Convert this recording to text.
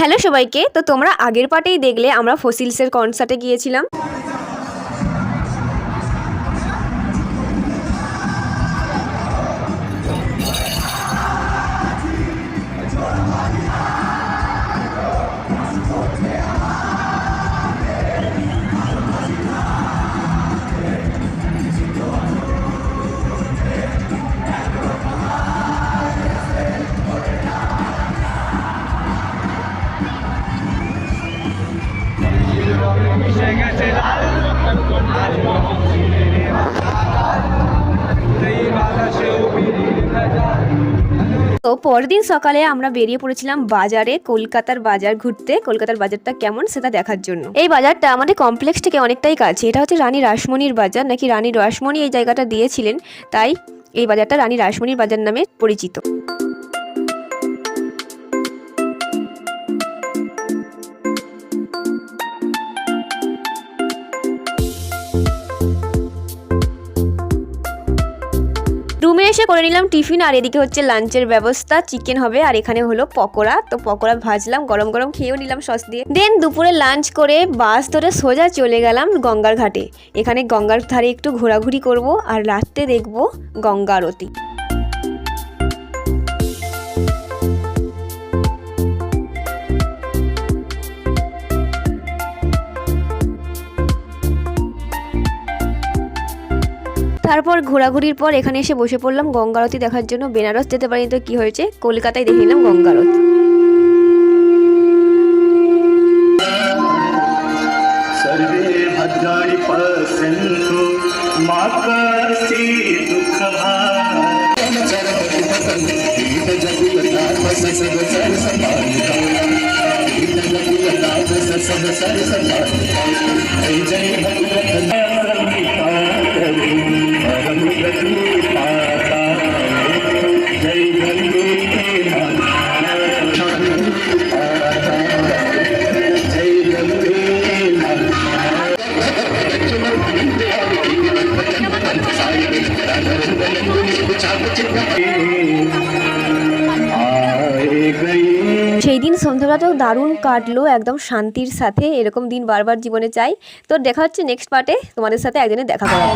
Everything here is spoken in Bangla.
হ্যালো সবাইকে, তো তোমরা আগের পার্টেই দেখলে আমরা ফসিলসের কনসার্টে গিয়েছিলাম। তো পরের দিন সকালে আমরা বেরিয়ে পড়েছিলাম বাজারে, কলকাতার বাজার ঘুরতে। কলকাতার বাজারটা কেমন সেটা দেখার জন্য। এই বাজারটা আমাদের কমপ্লেক্স থেকে অনেকটাই কাছে। এটা হচ্ছে রানী রাসমণির বাজার, নাকি রানী রাসমণি এই জায়গাটা দিয়েছিলেন, তাই এই বাজারটা রানী রাসমণির বাজার নামে পরিচিত। রুমে এসে করে নিলাম টিফিন, আর এদিকে হচ্ছে লাঞ্চের ব্যবস্থা। চিকেন হবে আর এখানে হলো পকোড়া। তো পকোড়া ভাজলাম, গরম গরম খেয়েও নিলাম সস দিয়ে। দেন দুপুরে লাঞ্চ করে বাস ধরে সোজা চলে গেলাম গঙ্গার ঘাটে। এখানে গঙ্গার ধারে একটু ঘোরাঘুরি করব আর রাত্রে দেখব গঙ্গা আরতি। তারপর ঘোরাঘুরির পর এখানে এসে বসে পড়লাম গঙ্গা আরতি দেখার জন্য। বেনারস যেতে পারিনি তো কি হয়েছে, কলকাতায় দেখে নিলাম গঙ্গা আরতি। সেই দিন সন্ধ্যাবেলাটাও দারুণ কাটলো, একদম শান্তির সাথে। এরকম দিন বারবার জীবনে চাই। তো দেখা হচ্ছে নেক্সট পার্টে, তোমাদের সাথে একদিনে দেখা করা।